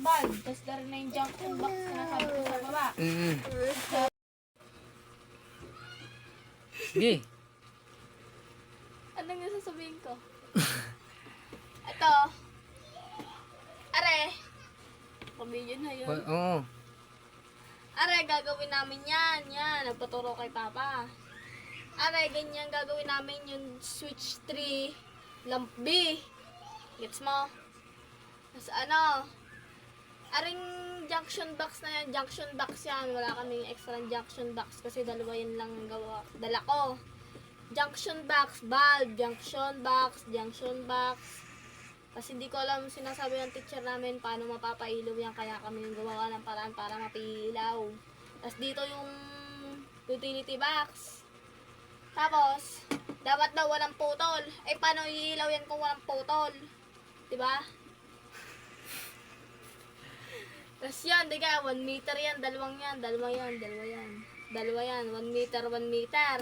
bulb. Tapos dari na yung junction box na sabi ko sa baba. Sige. Anong yung sasabihin ko? Ito. Are. Pamilya na yun. Oo. Are, gagawin namin yan. Yan, nagpaturo kay Papa. Are, ganyan gagawin namin yung switch 3 lamp B. Gets mo? Tapos ano, aring junction box na yan, junction box yan. Wala kaming extra junction box kasi dalawa yan lang gawa. Dala ko. Junction box, bulb, junction box, junction box. Kasi hindi ko alam sinasabi ng teacher namin paano mapapailaw yan. Kaya kami yung gawa ng paraan para mapilaw. Tapos dito yung utility box. Tapos, dapat daw walang putol. Eh, paano iilaw yan kung walang putol? Diba? Tapos yan, diga, 1 meter yan, dalawang yan, dalawa yan. Dalawa yan, 1 meter, 1 meter.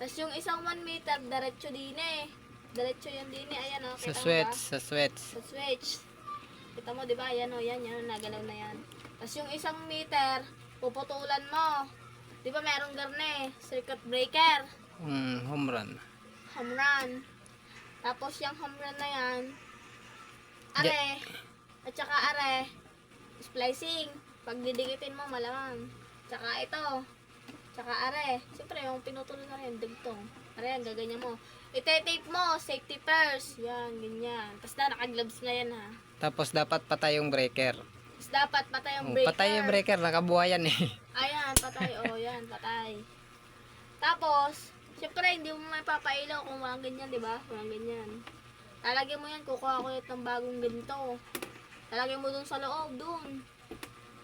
Tapos yung isang 1 meter, diretso din eh. Diretso yan din eh, ayan o. Sa Kita mo switch, ba? sa switch. Sa switch. Kita mo, diba? Ayan o, yan, nagalaw na yan. Tapos yung isang meter, puputulan mo. Diba merong garne, circuit breaker. Home run. Home run. Tapos yung home run na yan, are, at saka are, splicing. Pag didikitin mo, malamang. Tsaka ito. Tsaka are. Siyempre, yung pinutuloy na rin, dugtong. Are, yan, gaganyan mo. Ite-tape mo, safety first. Yan, ganyan. Tapos na, naka-gloves na yan ha. Tapos dapat patay yung breaker. Tapos dapat patay yung breaker. Patay yung breaker, nakabuhay yan eh. Ayan, patay. O, yan, patay. Tapos, siyempre, hindi mo may papailaw kung walang ganyan, di ba? Walang ganyan. Lalagyan mo yan, kukuha ko ulit ng bagong ganito. Lalagyan mo dun sa loob, dun.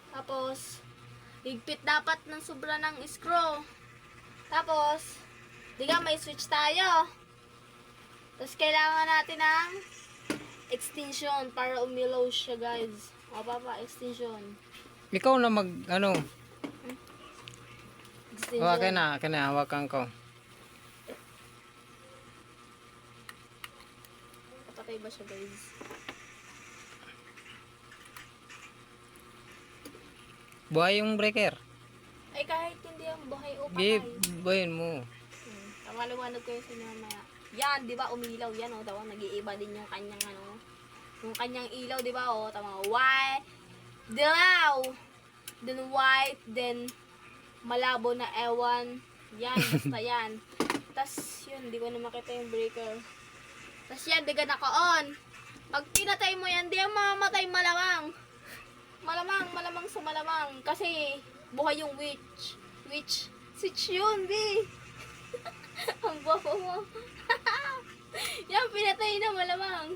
Tapos, higpit dapat ng sobra ng screw. Tapos, diga may switch tayo. Tapos, kailangan natin ng extension para umilaw siya, guys. O, Papa, extension. Ikaw na mag, ano, Extension. hawakan na, hawakan ko. Patay ba siya, guys? Buhay yung breaker. Ay, kahit hindi ang buhay o Give, patay. buhayin mo. Maliwanag ko yung sinamaya. Yan, di ba, umilaw yan, o. Tama, nag-iiba din yung kanyang, ano, yung kanyang ilaw, di ba, o. Tama, white, dilaw, then white, then malabo na ewan. Yan, basta yan. Tas, yun, di ko na makita yung breaker. Tas yan, di ka naka-on. Pag pinatay mo yan, di yan mamamatay malamang. Malamang sa malamang. Kasi, buhay yung witch. Switch yun, bi. Ang bobo mo. Yan, pinatay na malamang.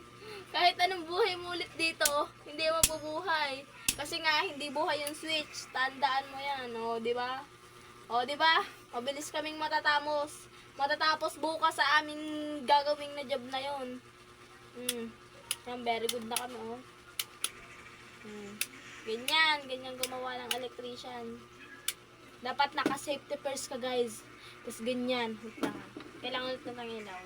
Kahit anong buhay mo ulit dito, hindi mabubuhay. Kasi nga, hindi buhay yung switch. Tandaan mo yan, o, di ba? O, di ba? Mabilis kaming matatapos bukas sa aming gagawing na job na yon. Yan, very good na kami, o. Ganyan gumawa ng electrician. Dapat naka-safety first ka, guys. Tapos ganyan. Wait lang. Kailangan ulit na tangilaw.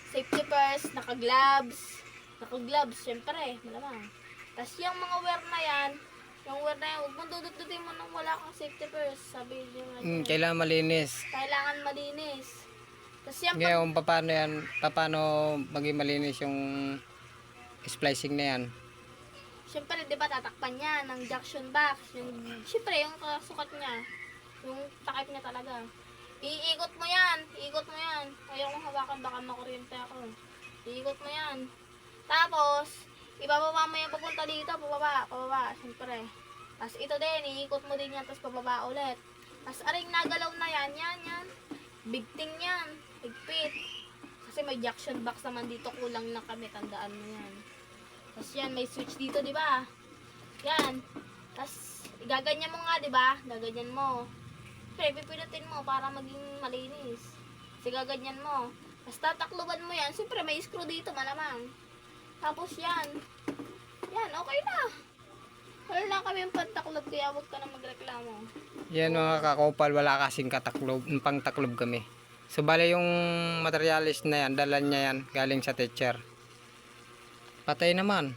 Safety first, naka-gloves. Naka-gloves, syempre. Malamang. Tapos yung mga wear na yan, huwag mong dudututin mo nang wala kang safety first. Sabi nyo nga. Kailangan malinis. Kailangan malinis. Tapos yan, Ngayon, paano maging malinis yung splicing na yan? syempre, di ba, tatakpan niya ng junction box. Syempre, yung kasukat niya. Yung takip niya talaga. Iikot mo yan. Ayaw kong hawakan, baka makuryente ako. Iikot mo yan. Tapos, ibababa mo yan papunta dito. Pababa. Syempre. Tapos, ito din, iikot mo din yan. Tapos, pababa ulit. Tapos, aring nagalaw na yan. Yan. Bigting yan. Higpit. Kasi may junction box naman dito. Kulang na kami. Tandaan mo yan. Tapos yan, may switch dito, di ba? Yan. Tapos, gaganyan mo nga, di ba? Gaganyan mo. Pero, pipinutin mo para maging malinis. Kasi gaganyan mo. Tapos, tatakluban mo yan. Siyempre, may screw dito, malamang. Tapos, yan. Yan, okay na. Wala na kami yung pantaklob, kaya huwag ka na magreklamo. Yan mga kakopal, wala kasing kataklob, pangtaklob kami. So, bale yung materialis na yan, dala niya yan, galing sa teacher. Patay naman.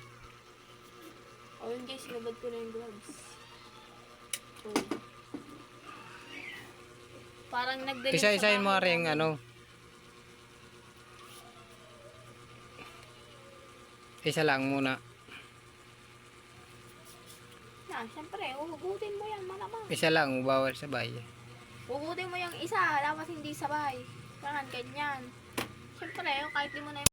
O yun guys, sinabad ko na yung gloves. Oh. Parang nagdaling Isa-isahin mo rin ano. Isa lang muna. Yan, syempre, uhugutin mo yan, malamang. Isa lang, bawal sabay. Uhugutin mo yung isa, dapat hindi sabay. Kailangan ganyan. Syempre, kahit di mo na